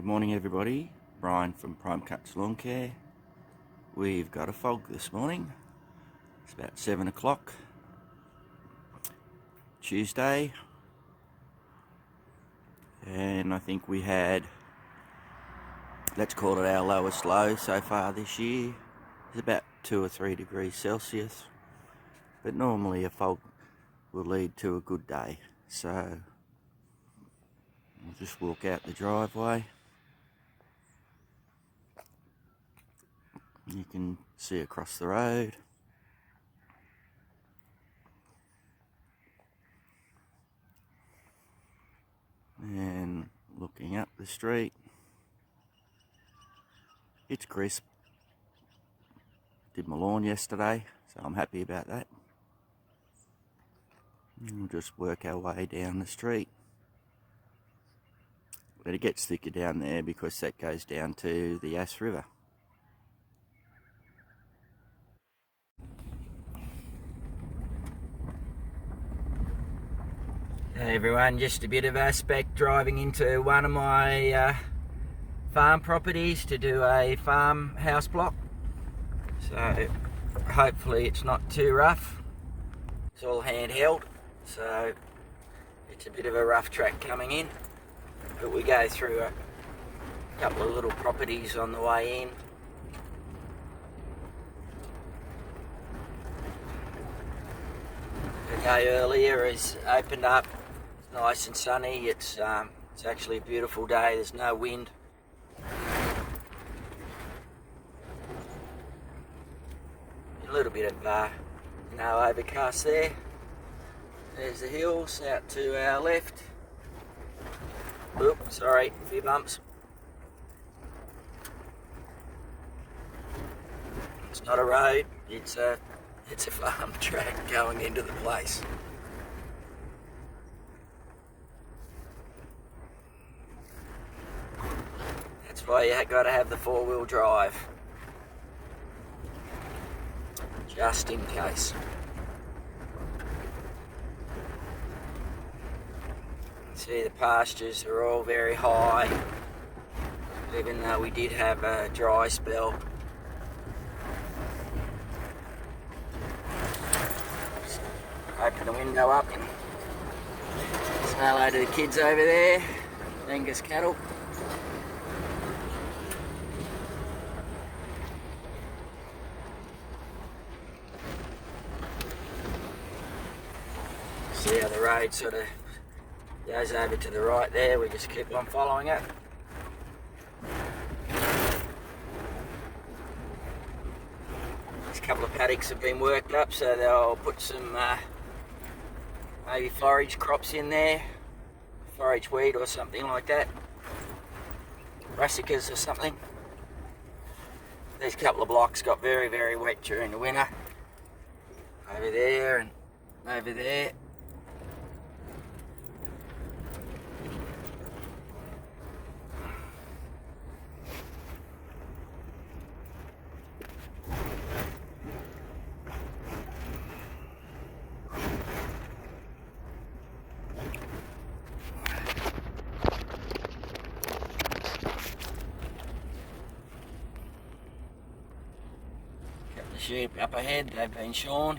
Good morning everybody, Brian from Prime Cuts Lawn Care. We've got a fog this morning. It's about 7 o'clock, Tuesday, and I think we had, let's call it our lowest low so far this year. It's about 2 or 3 degrees Celsius, but normally a fog will lead to a good day. So we'll just walk out the driveway. You can see across the road. And looking up the street, it's crisp. Did my lawn yesterday, so I'm happy about that. We'll just work our way down the street. But it gets thicker down there because that goes down to the Yass River. Hey everyone, just a bit of aspect driving into one of my farm properties to do a farmhouse block. So hopefully it's not too rough. It's all handheld, so it's a bit of a rough track coming in. But we go through a couple of little properties on the way in. The day earlier has opened up. It's nice and sunny. It's actually a beautiful day. There's no wind. A little bit of overcast there. There's the hills out to our left. Oops, sorry, a few bumps. It's not a road, it's a farm track going into the place. That's why you got to have the 4-wheel drive, just in case. See, the pastures are all very high, even though we did have a dry spell. Just open the window up and say hello to the kids over there, Angus cattle. See how the road sort of goes over to the right there. We just keep on following it. This couple of paddocks have been worked up, so they'll put some maybe forage crops in there, forage wheat or something like that, brassicas or something. These couple of blocks got very, very wet during the winter. Over there and over there. Sheep up ahead, they've been shorn.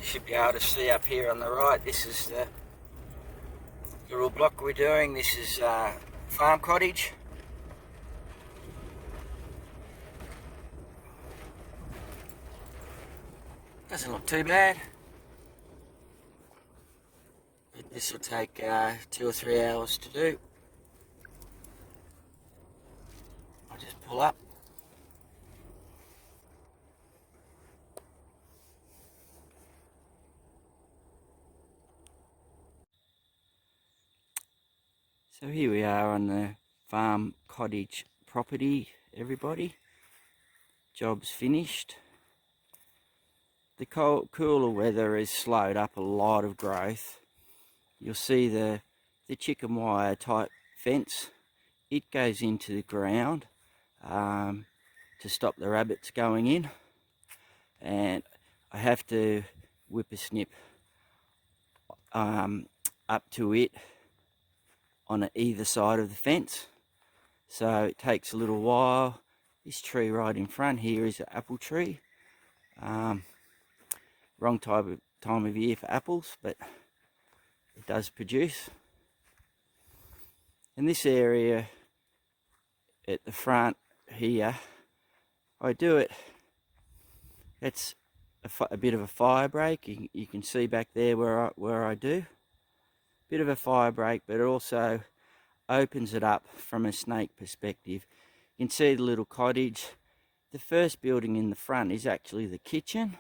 Should be able to see up here on the right, this is the little block we're doing. This is farm cottage. Doesn't look too bad. But this will take 2 or 3 hours to do. I'll just pull up. So here we are on the farm cottage property, everybody. Job's finished. The cooler weather has slowed up a lot of growth. You'll see the chicken wire type fence. It goes into the ground to stop the rabbits going in, and I have to whippersnip up to it on either side of the fence, so it takes a little while. This tree right in front here is an apple tree. Wrong time of year for apples, but it does produce. In this area at the front here, I do it. It's a bit of a fire break. You can see back there where I do. Bit of a fire break, but it also opens it up from a snake perspective. You can see the little cottage. The first building in the front is actually the kitchen,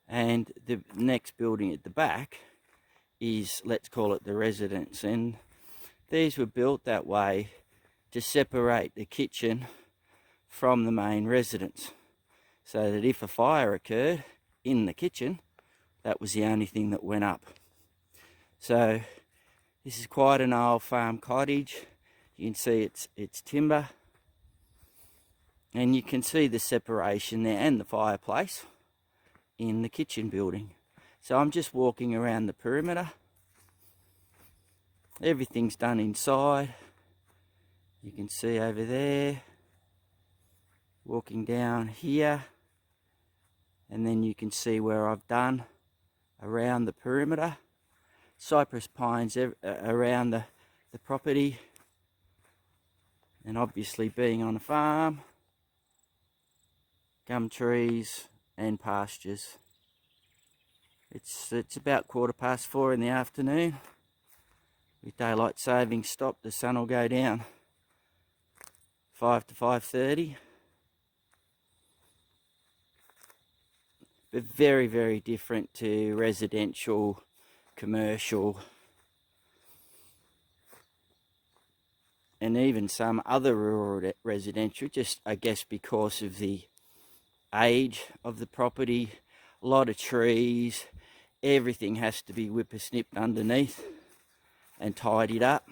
and the next building at the back is, let's call it, the residence. And these were built that way to separate the kitchen from the main residence, so that if a fire occurred in the kitchen, that was the only thing that went up. So this is quite an old farm cottage. You can see it's timber, and you can see the separation there and the fireplace in the kitchen building. So I'm just walking around the perimeter. Everything's done inside. You can see over there. Walking down here, and then you can see where I've done around the perimeter. Cypress pines around the property, and obviously being on a farm, gum trees and pastures. It's about 4:15 in the afternoon. With daylight savings stopped, the sun will go down 5 to 5:30. But very, very different to residential, commercial, and even some other rural residential, just I guess because of the age of the property. A lot of trees, everything has to be whippersnipped underneath and tidied up.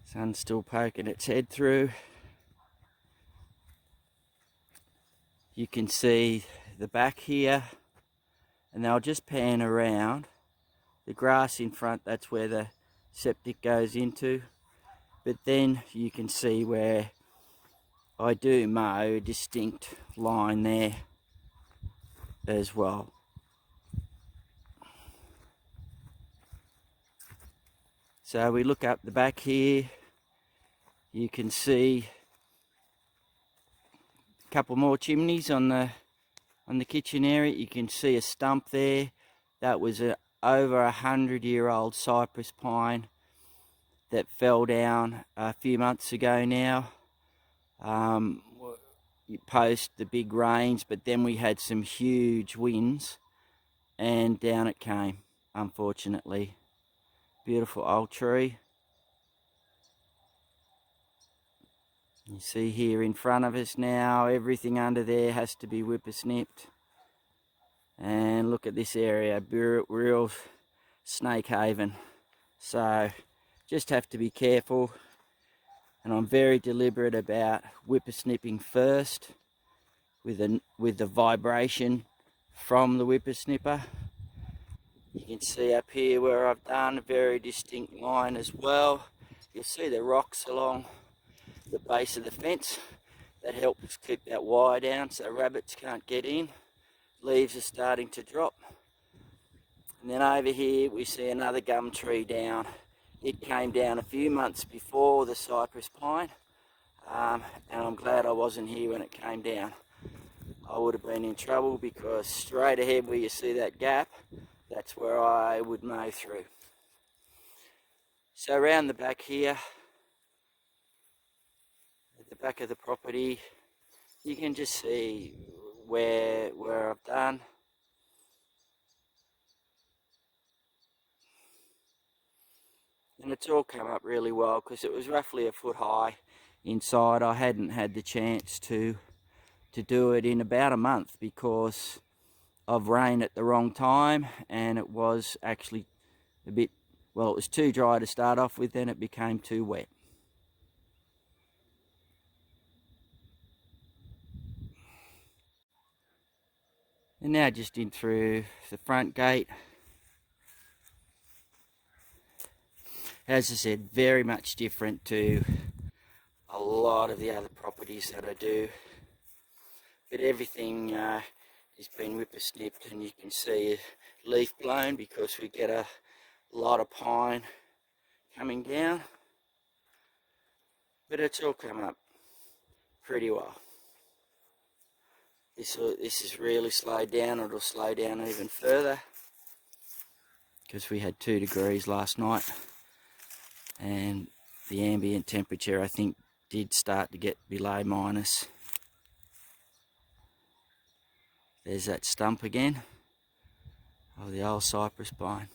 Sun's still poking its head through. You can see the back here, and I'll just pan around. The grass in front, that's where the septic goes into. But then you can see where I do mow a distinct line there as well. So we look up the back here, you can see a couple more chimneys on the kitchen area. You can see a stump there. That was over 100-year-old cypress pine that fell down a few months ago now, post the big rains, but then we had some huge winds and down it came, unfortunately. Beautiful old tree. You see here in front of us now, everything under there has to be whippersnipped. And look at this area, real snake haven. So just have to be careful, and I'm very deliberate about whippersnipping first with the vibration from the whippersnipper. You can see up here where I've done a very distinct line as well. You'll see the rocks along the base of the fence. That helps keep that wire down so rabbits can't get in. Leaves are starting to drop. And then over here we see another gum tree down. It came down a few months before the cypress pine, and I'm glad I wasn't here when it came down. I would have been in trouble, because straight ahead where you see that gap, that's where I would mow through. So around the back here, at the back of the property, you can just see where I've done. And it's all come up really well because it was roughly a foot high inside. I hadn't had the chance to do it in about a month because of rain at the wrong time, and it was actually a bit, well, it was too dry to start off with, then it became too wet. And now just in through the front gate. As I said, very much different to a lot of the other properties that I do. But everything has been whipper-snipped, and you can see a leaf blown because we get a lot of pine coming down. But it's all come up pretty well. This is really slowed down. It'll slow down even further because we had 2 degrees last night, and the ambient temperature, I think, did start to get below minus. There's that stump again of the old cypress pine.